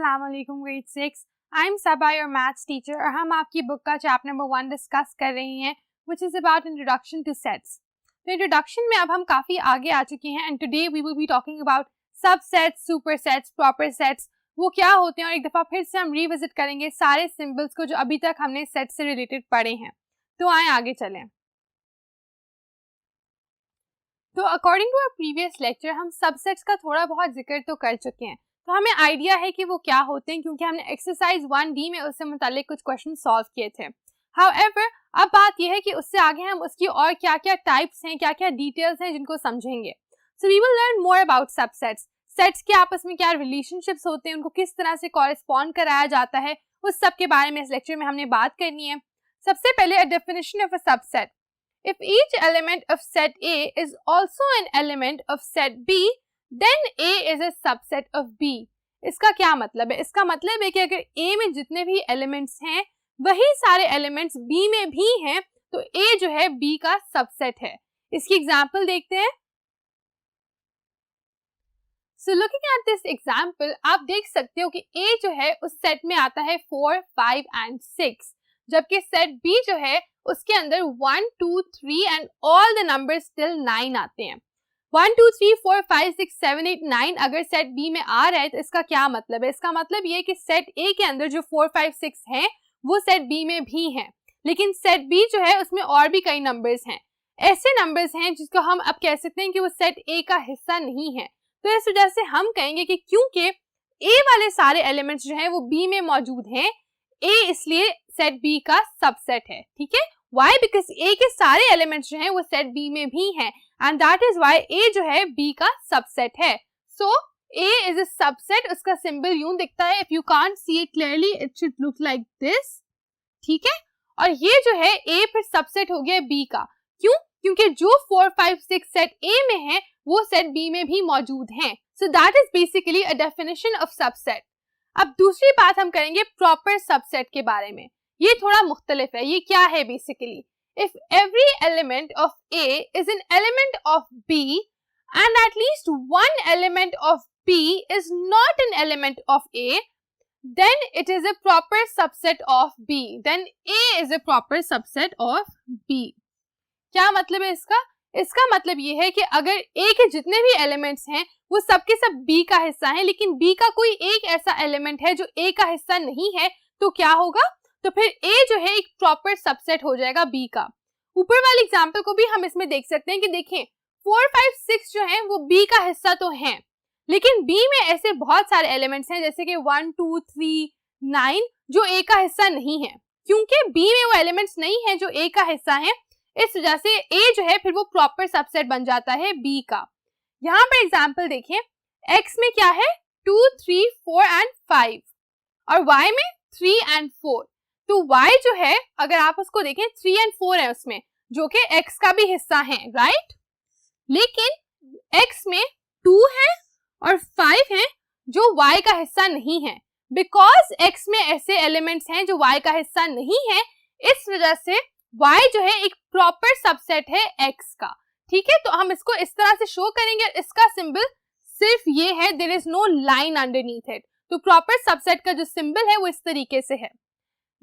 अस्सलाम वालेकुम grade 6। I am Saba your maths teacher और हम आपकी बुक का चैप्टर नंबर 1 डिस्कस कर रहे हैं which is about introduction to sets. तो इंट्रोडक्शन में अब हम काफी आगे आ चुके हैं and today we will be talking about subsets, super sets, proper sets, वो क्या होते हैं और एक दफा फिर से हम रिविजिट करेंगे सारे सिंबल्स को जो अभी तक हमने सेट से रिलेटेड पढ़े हैं। तो आए आगे चलें। तो according to our previous lecture हम सबसेट्स का थोड़ा बहुत जिक्र तो कर चुके हैं, तो हमें आइडिया है कि वो क्या होते हैं क्योंकि हमने एक्सरसाइज 1D में उससे मुतालिक कुछ क्वेश्चन सॉल्व किए थे। हाउएवर अब बात यह है कि उससे आगे हम उसकी और क्या क्या टाइप्स हैं, क्या क्या डिटेल्स हैं जिनको समझेंगे। So we will learn more about subsets, sets के आपस में क्या रिलेशनशिप्स होते हैं, उनको किस तरह से कॉरेस्पॉन्ड कराया जाता है, उस सब के बारे में इस लेक्चर में हमने बात करनी है। सबसे पहले a definition of a subset. If each element of set A is also an element of set B, then A is a subset of B. इसका क्या मतलब है? इसका मतलब है कि अगर A में जितने भी एलिमेंट्स हैं वही सारे एलिमेंट्स B में भी हैं तो A जो है B का सबसेट है। इसकी एग्जांपल देखते हैं। So looking at this example, आप देख सकते हो कि A जो है उस सेट में आता है 4, 5 and 6, जबकि सेट B जो है उसके अंदर 1, 2, 3 and all the numbers till 9 आते हैं। 1, 2, 3, 4, 5, 6, 7, 8, 9 अगर सेट B में आ रहा है तो इसका क्या मतलब है? इसका मतलब ये है कि सेट A के अंदर जो 4, 5, 6 हैं वो सेट B में भी हैं, लेकिन सेट B जो है उसमें और भी कई नंबर्स हैं। ऐसे नंबर्स हैं जिसको हम अब कह सकते हैं कि वो सेट A का हिस्सा नहीं है। तो इस वजह से हम कहेंगे कि क्योंकि A वाले सारे एलिमेंट्स जो हैं वो B में मौजूद हैं, A इसलिए सेट B का सबसेट है। ठीक है, Why? Because A के सारे एलिमेंट्स जो हैं वो सेट B में भी हैं and that is why A जो है B का सबसेट है। So A is a subset, उसका सिंबल यूं दिखता है। If you can't see it clearly, it should look like this। ठीक है, और ये जो है A फिर सबसेट हो गया B का। क्यों? क्योंकि जो 4, 5, 6 सेट A में है वो सेट B में भी मौजूद हैं। So that is basically a definition of subset। अब दूसरी बात हम करेंगे प्रॉपर सबसेट के बारे में। ये थोड़ा मुख्तलिफ है। ये क्या है basically? If every element of A is an element of B and at least one element of B is not an element of A, then it is a proper subset of B. Then A is a proper subset of B. क्या मतलब है इसका? इसका मतलब ये है कि अगर A के जितने भी एलिमेंट्स हैं वो सब के सब B का हिस्सा हैं, लेकिन B का कोई एक ऐसा एलिमेंट है जो A का हिस्सा नहीं है, तो क्या होगा? तो फिर A जो है एक प्रॉपर सबसेट हो जाएगा B का। ऊपर वाले एग्जांपल को भी हम इसमें देख सकते हैं कि देखें 4, 5, 6 जो हैं वो B का हिस्सा तो हैं, लेकिन B में ऐसे बहुत सारे एलिमेंट्स हैं जैसे कि 1, 2, 3, 9 जो A का हिस्सा नहीं है। क्योंकि B में वो एलिमेंट्स नहीं है जो A का हिस्सा है, इस वजह से A जो है फिर वो प्रॉपर सबसेट बन जाता है B का। यहाँ पर एग्जांपल देखें, X में क्या है? 2, 3, 4 and 5 और Y में 3 and 4। तो Y जो है अगर आप उसको देखें 3 and 4 है उसमें, जो कि X का भी हिस्सा है, राइट? लेकिन X में 2 है और 5 है जो Y का हिस्सा नहीं है। बिकॉज X में ऐसे एलिमेंट्स हैं जो Y का हिस्सा नहीं है, इस वजह से Y जो है एक प्रॉपर सबसेट है X का। ठीक है, तो हम इसको इस तरह से शो करेंगे। इसका सिंबल सिर्फ ये है, there is no line underneath it. तो प्रॉपर सबसेट का जो सिंबल है वो इस तरीके से है।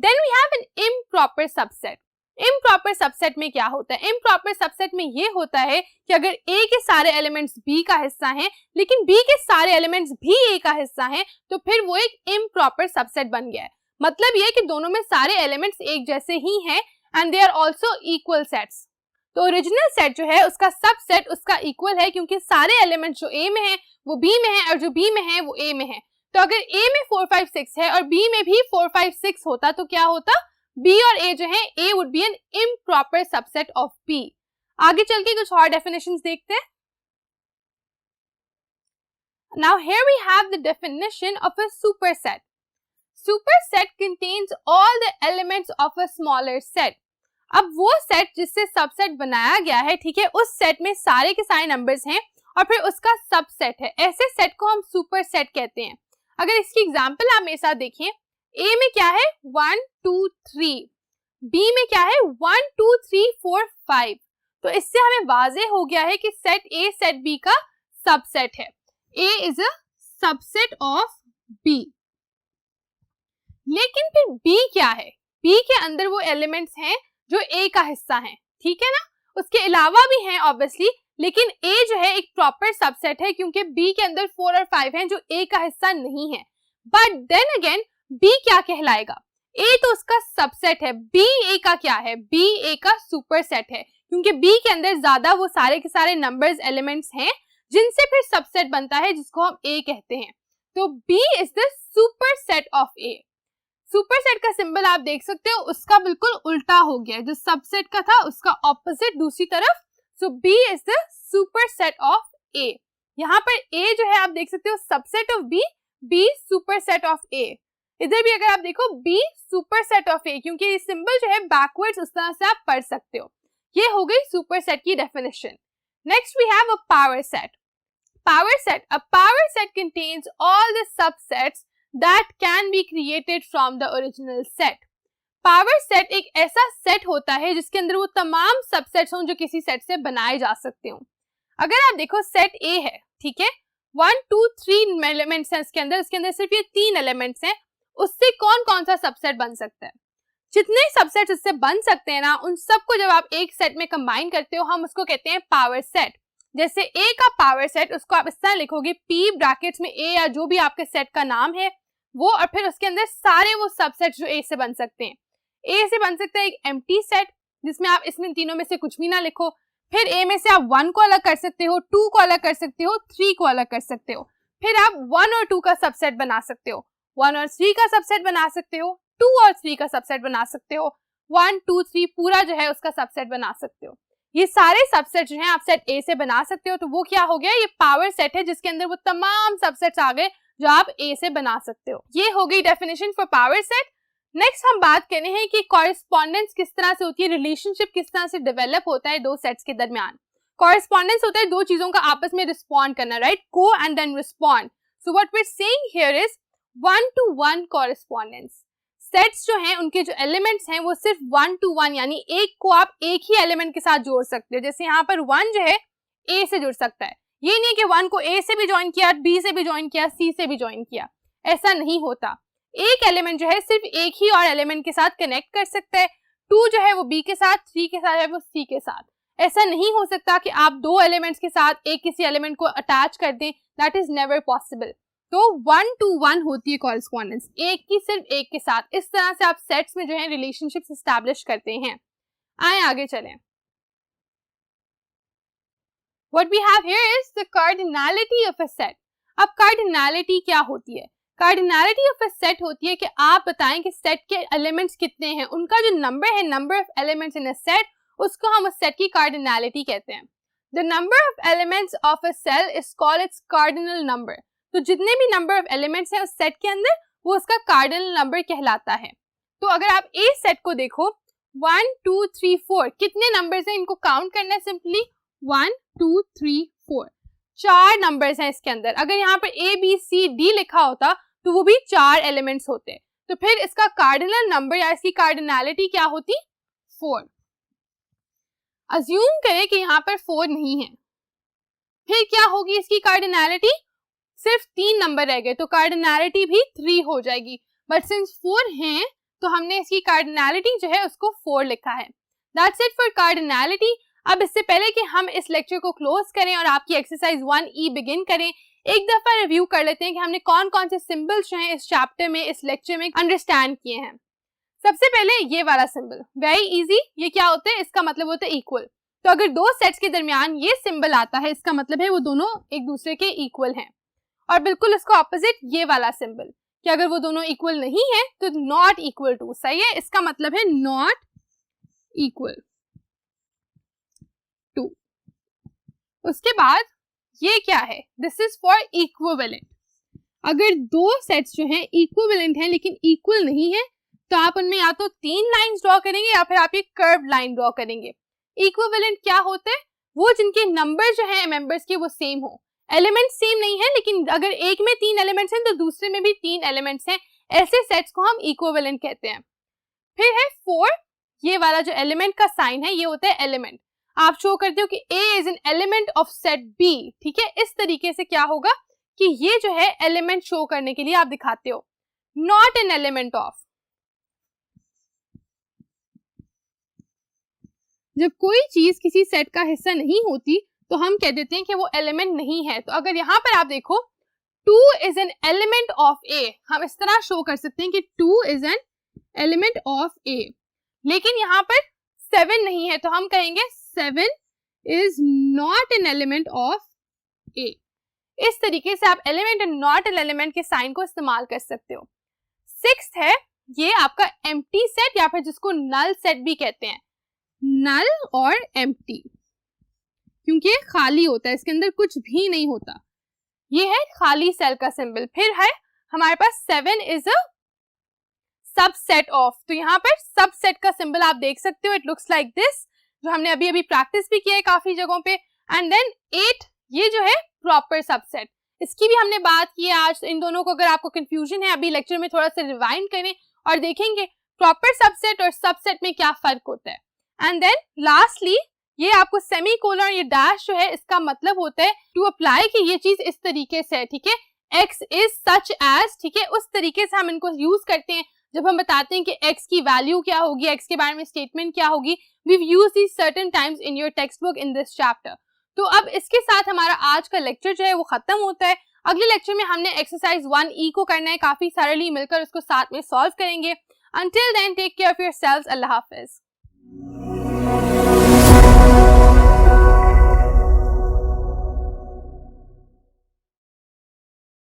Then we have an improper subset। improper subset में क्या होता है? improper subset में ये होता है कि अगर A के सारे एलिमेंट्स B का हिस्सा हैं लेकिन B के सारे एलिमेंट्स भी A का हिस्सा हैं, तो फिर वो एक improper subset बन गया है। मतलब ये है कि दोनों में सारे एलिमेंट्स एक जैसे ही हैं and they are also equal sets। तो ओरिजिनल सेट जो है उसका सबसेट उसका इक्वल है क्योंकि सारे एलिमेंट्स जो A में हैं वो B में हैं और जो B में हैं वो A में हैं। तो अगर A में 4, 5, 6 है और B में भी 4, 5, 6 होता तो क्या होता? B और A जो है A would be an improper subset of B। आगे चल के कुछ और definitions देखते हैं। Now here we have the definition of a superset। Superset contains all the elements of a smaller set। अब वो सेट जिससे सबसेट बनाया गया है, ठीक है, उस सेट में सारे के सारे नंबर्स हैं और फिर उसका सबसेट है, ऐसे सेट को हम सुपर सेट कहते हैं। अगर इसकी एग्जांपल आप मेरे साथ देखें, A में क्या है? 1, 2, 3, B में क्या है? 1, 2, 3, 4, 5। तो इससे हमें वाज़ेह हो गया है कि सेट A सेट B का सबसेट है। A is a subset of B। लेकिन फिर बी क्या है? बी के अंदर वो एलिमेंट्स हैं जो ए का हिस्सा हैं, ठीक है ना? उसके अलावा भी हैं ऑब्वियसली, लेकिन ए जो है एक प्रॉपर सबसेट है क्योंकि बी के अंदर 4 और 5 हैं जो ए का हिस्सा नहीं है। बट देन अगेन बी क्या कहलाएगा? ए तो उसका सबसेट है, बी ए का क्या है? बी ए का सुपरसेट है क्योंकि बी के अंदर ज्यादा वो सारे के सारे नंबर्स एलिमेंट्स हैं जिनसे फिर सबसेट बनता है जिसको हम ए कहते हैं। तो B is the superset of A. Superset का सिंबल आप देख सकते हो, उसका बिल्कुल उल्टा हो गया, जो सबसेट का था उसका ऑपोजिट दूसरी तरफ। So B is the superset of A. यहाँ पर ए जो है आप देख सकते हो subset of B, B superset of A. इधर भी अगर आप देखो बी सुपरसेट ऑफ ए, क्योंकि ये सिंबल जो है बैकवर्ड्स उस तरह से आप पढ़ सकते हो। ये हो गई सुपरसेट की definition. Next we have a power set. Power set. A power set contains all the subsets that can be created from the original set. Power set एक ऐसा सेट होता है जिसके अंदर वो तमाम सबसेट्स हों जो किसी सेट से बनाए जा सकते हों। अगर आप देखो सेट ए है, ठीक है, 1 2 3 एलिमेंट्स हैं इसके अंदर सिर्फ ये 3 एलिमेंट्स हैं, उससे कौन कौन सा सबसेट बन सकता है? जितने सबसेट्स इससे बन सकते हैं ना, उन सबको जब आप एक सेट में कंबाइन करते हो हम उसको कहते हैं पावर सेट। जैसे ए का पावर सेट, उसको आप इस तरह लिखोगे, पी ब्रैकेट्स में ए या जो भी आपके सेट का नाम है वो, और फिर उसके अंदर सारे वो सबसेट जो ए से बन सकते हैं। ए से बन सकता है एक एम्प्टी सेट जिसमें आप इसमें तीनों में से कुछ भी ना लिखो। फिर ए में से आप 1 को अलग कर सकते हो, 2 को अलग कर सकते हो, 3 को अलग कर सकते हो। फिर आप 1 और 2 का सबसेट बना सकते हो, 1 और 3 का सबसेट बना सकते हो, 2 और 3 का सबसेट बना सकते हो, 1 2 3 पूरा जो है उसका सबसेट बना सकते हो। ये सारे सबसेट जो हैं आप सेट ए से बना सकते हो। तो वो क्या हो गया? ये पावर सेट है जिसके अंदर वो तमाम सबसेट्स आ गए जो आप ए से बना सकते हो। ये हो गई definition for power set. Next हम बात करने हैं कि कॉरेस्पॉन्डेंस किस तरह से होती है, रिलेशनशिप किस तरह से डेवलप होता है दो सेट्स के दरमियान। कॉरेस्पॉन्डेंस होता है दो चीजों का आपस में रिस्पॉन्ड करना, राइट? को and then respond. So what we are saying here is 1-to-1 correspondence. Sets जो हैं उनके जो एलिमेंट्स हैं वो सिर्फ 1-to-1 यानी एक को आप एक ही एलिमेंट के साथ जोड़ सकते हो। जैसे यहाँ पर 1 जो है ए से जुड़ सकता है, ये नहीं कि 1 को ए से भी ज्वाइन किया, बी से भी ज्वाइन किया, सी से भी ज्वाइन किया, ऐसा नहीं होता। एक एलिमेंट जो है सिर्फ एक ही और एलिमेंट के साथ कनेक्ट कर सकता है। 2 जो है वो बी के साथ, 3 के साथ है वो सी के साथ। ऐसा नहीं हो सकता कि आप दो एलिमेंट्स के साथ एक किसी एलिमेंट को अटैच कर दें, दैट इज नेवर पॉसिबल। तो 1-to-1 होती है कॉरेस्पॉन्डेंस, एक की सिर्फ एक के साथ। इस तरह से आप सेट्स में जो है रिलेशनशिप्स एस्टैब्लिश करते हैं। आए आगे चलें। What we have here is the cardinality of a set. अब cardinality क्या होती है? Cardinality of a set होती है कि आप बताएं कि सेट के एलिमेंट्स कितने हैं, उनका जो नंबर है, number of elements in a set, उसको हम उस सेट की cardinality कहते हैं। The number of elements of a cell is called its cardinal number. तो जितने भी नंबर ऑफ एलिमेंट्स हैं उस सेट के अंदर वो उसका कार्डिनल नंबर कहलाता है। तो अगर आप ए सेट को देखो 1 2 3 4 कितने नंबर्स हैं, इनको काउंट करना है सिंपली 1 2 3 4, 4 नंबर्स हैं इसके अंदर। अगर यहाँ पर ए बी सी डी लिखा होता तो वो भी 4 एलिमेंट्स होते, तो फिर इसका कार्डिनल नंबर या इसकी कार्डिनैलिटी क्या होती? 4। अज्यूम करें कि यहाँ पर 4 नहीं है, फिर क्या होगी इसकी कार्डिनैलिटी? सिर्फ 3 नंबर रह गए तो कार्डिनैलिटी भी 3 हो जाएगी। बट सिंस 4 हैं तो हमने इसकी कार्डिनैलिटी जो है उसको 4 लिखा है। That's it for cardinality. अब इससे पहले कि हम इस लेक्चर को क्लोज करें और आपकी एक्सरसाइज 1E बिगिन करें, एक दफा रिव्यू कर लेते हैं कि हमने कौन कौन से सिंबल्स जो हैं इस चैप्टर में, इस लेक्चर में अंडरस्टैंड किए हैं। सबसे पहले ये वाला सिंबल, वेरी इजी। ये क्या होता है? इसका मतलब होता है इक्वल। तो अगर दो सेट्स के दरमियान ये सिंबल आता है, इसका मतलब है वो दोनों एक दूसरे के इक्वल हैं। और बिल्कुल इसको ऑपोजिट ये वाला सिंबल कि अगर वो दोनों इक्वल नहीं है तो नॉट इक्वल टू, सही है, इसका मतलब है नॉट इक्वल टू। उसके बाद ये क्या है? This is for equivalent. अगर दो सेट्स जो हैं इक्विवेलेंट हैं लेकिन इक्वल नहीं है तो आप उनमें या तो 3 लाइंस ड्रॉ करेंगे या फिर आप एक कर्व्ड लाइन ड्रॉ करेंगे। इक्विवेलेंट क्या होता है? वो जिनके नंबर जो है मेंबर्स के वो सेम हो, एलिमेंट सेम नहीं है लेकिन अगर एक में 3 एलिमेंट्स हैं तो दूसरे में भी 3 एलिमेंट्स हैं, ऐसे सेट्स को हम इक्विवेलेंट कहते हैं। फिर है 4, ये वाला जो एलिमेंट का साइन है ये होता है एलिमेंट। आप शो करते हो कि A is an element of set B, ठीक है। इस तरीके से क्या होगा कि ये जो है एलिमेंट शो करने के लिए आप दिखाते हो। Not an element of. जब कोई चीज किसी सेट का हिस्सा नहीं होती तो हम कह देते हैं कि वो एलिमेंट नहीं है। तो अगर यहाँ पर आप देखो 2 इज एन एलिमेंट ऑफ ए, हम इस तरह शो कर सकते हैं कि 2 इज एन एलिमेंट ऑफ ए, लेकिन यहाँ पर 7 नहीं है तो हम कहेंगे 7 is not an element of A. इस तरीके से आप element and not an element के साइन को इस्तेमाल कर सकते हो। 6th है ये आपका एम्प्टी सेट या फिर जिसको नल सेट भी कहते हैं। नल और एम्प्टी क्योंकि खाली होता है, इसके अंदर कुछ भी नहीं होता, ये है खाली सेल का सिंबल। फिर है हमारे पास 7 इज अ सबसेट ऑफ, तो यहाँ पर सबसेट का सिंबल आप देख सकते हो, इट लुक्स लाइक दिस, जो हमने अभी अभी प्रैक्टिस भी किया है काफी जगहों पे। एंड देन 8 ये जो है प्रॉपर सबसेट, इसकी भी हमने बात की है आज। इन दोनों को अगर आपको कंफ्यूजन है अभी लेक्चर में थोड़ा सा रिवाइंड करें और देखेंगे प्रॉपर सबसेट और सबसेट में क्या फर्क होता है। एंड देन लास्टली ये आपको सेमीकोलन, ये डैश जो है इसका मतलब होता है टू अप्लाई कि ये चीज इस तरीके से है, ठीक है, x इज सच एज, ठीक है, उस तरीके से हम इनको यूज करते हैं जब हम बताते हैं कि x की वैल्यू क्या होगी, x के बारे में स्टेटमेंट क्या होगी। We've used this certain times in your text book in this chapter. तो अब इसके साथ हमारा आज का लेक्चर जो है वो खत्म होता है। अगले लेक्चर में हमने एक्सरसाइज 1E को करना है, काफी सरली मिलकर उसको साथ में सॉल्व करेंगे। Until then, take care of yourselves. Allah Hafiz.